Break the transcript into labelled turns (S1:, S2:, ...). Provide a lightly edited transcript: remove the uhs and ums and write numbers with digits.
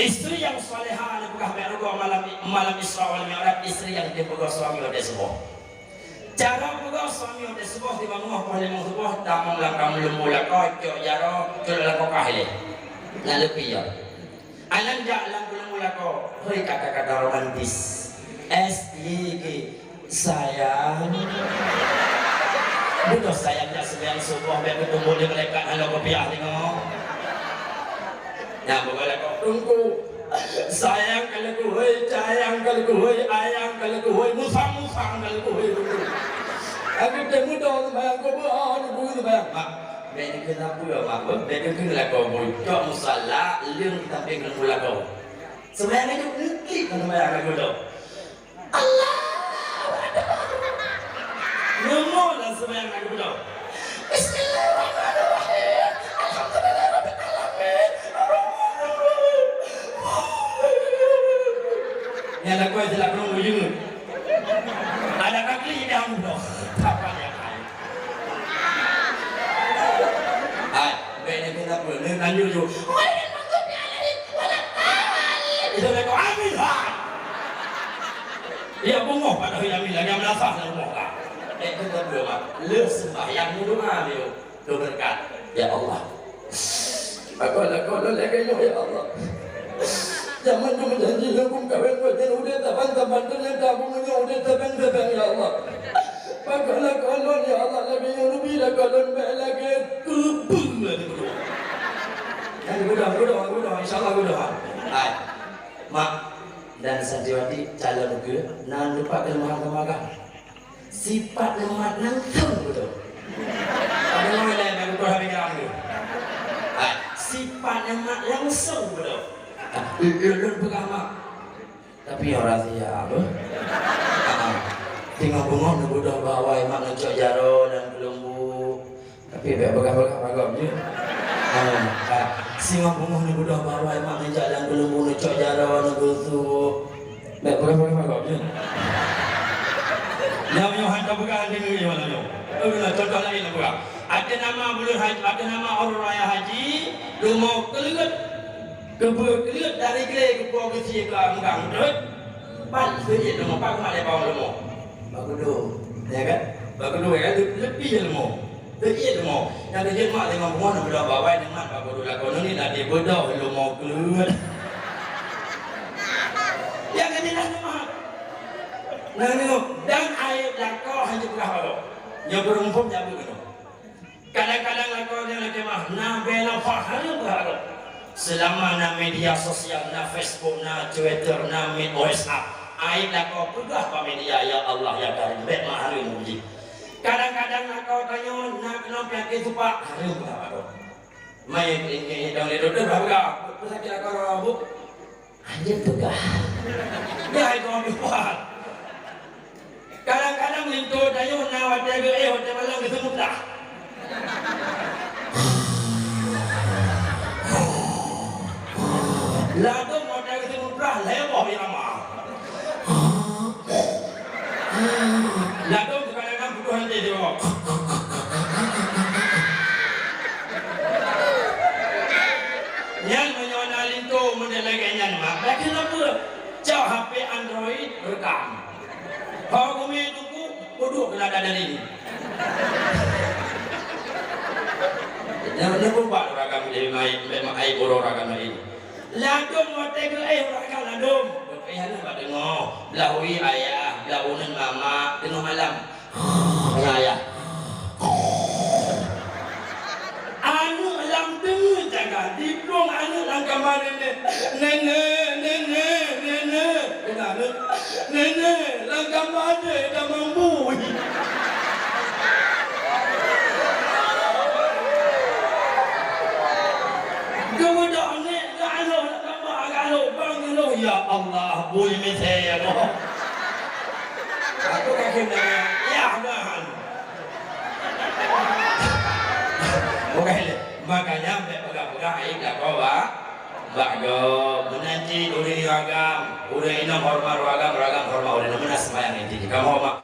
S1: Istri yang salehah bukan berugah malam Isra wal Mi'raj, istri yang dipegang suami oleh sebuah. Cara pegang suami oleh sebuah di bawah boleh mengubah tamang langkah mula kau jaro jual kau kahile. Ngalupi ya. Alam jalan mula kau. Hei kata-kata romantis. SYG sayang. Bukan sayangnya sembilan subuh biar ketemu di malaikat halo kopiah tengok. Ya boleh kau tunggu. Sayang kalau kuhai, sayang kalau kuhai, ayang kalau kuhai, musang kalau kuhai. Aku temu dong bayang kau buat buat bayang. Mak, beni kita punya mak, beni kita kau buat musalla, liang kita pengen mula kau. Sebenarnya itu nikih kalau bayang aku dong. Allah, nemo lah sebenarnya aku dong. Bismillahirrahmanirrahim. Yang nak kau jelas belum ujung. Ada kaki ini yang mudah. Apa yang lain? Ay, benda kita pun ni lanjut tu. Itu mereka amin lah. Ia bungok pada yang bilang yang melafaz dan bungok. Kita berdoa. Leh sembahyang doa dia. Tu berkat. Ya Allah. Aku lagi ya Allah. Zaman tu menjanji lakum kawin wajan udah taban dan tabungnya udah taban ya Allah. Pakalah kolon ya Allah lagi yang lebih lah kolon lagi kubung lagi. Yang berdoa insyaallah berdoa. Hai. Mak dan Sanjiwati calon ke nan lupa kelemahan kemakan. Sifat lemah langsung betul. Ada orang lain yang berdoa pikiran tu. Hai. Sifat lemah langsung betul. Ulun pertama tapi orang siap tengok bengok nak budak bawa mak ngecok jaro dan kelumbu tapi biar bagam je singa bengok nak budak bawa mak ngecok dan kelumbu ngecok jaro nak gusuk biar bagam je yang hantar pegang dengan ni mana yo contoh lain lah pegang ada nama bulan haji ada nama orang raya haji lu mau keluar kebetulan dari kelai ke pulau kecil ke anggang dek, pan sedikit lemo, pak mak lepas lemo, bagus do, ya kan? Bagus do ya, lebih lemo, sedikit lemo. Yang kerja mak tengok rumah nak berdoa bawai dengan bagus do lagu ni nak dia berdoa lemo keluar. Yang kerja nak mak, nak tengok dan air lakau hanya berapa? Yang berumpun yang begitu. Kadang-kadang lakau yang lagi mah, nak bela faham berapa? Selama na media sosial, na Facebook, na Twitter, na WhatsApp, aib nak kau pegang apa media ya Allah ya Karim, bet mak hari muji. Kadang-kadang nak kau tanya nak kenapa penyakit tu pak, hari berapa tu? Main ini dong ledo tu berapa? Penyakit nak kau rambut, hanya pegang. Dia itu ambil buat. Kadang-kadang lintu tanya nak wajar wajar malam kesemut dah. Lalu modal itu murah, lewat yang lama. Lalu kadang-kadang butuh henti dia. Yang menyonalin tu model lagi yang mak. Lagi apa? Jauh HP Android rekam. Kalau kami tunggu, duduk kena ada dari ini. Jangan buat ragam dia main, memang air borong ragam ini. Ladung mata ke rakan ladung. Berpihak nak dengar. Belahui ayah, belaunan mama, tengah malam. Ayah. Anu alam tengah jaga. Diplong anu langkah mana ni. Nenek. Kenapa? Nenek, langkah mana dah mampu. Kemudian ya Allah, boleh mesej aku. Aku kaki nak ya kan. Okey, makanya pegang-pegang air dah bawa. Bago menanti uri ragam, uri ina hormat ragam hormat uri nama sembahyang ini. Kamu hormat.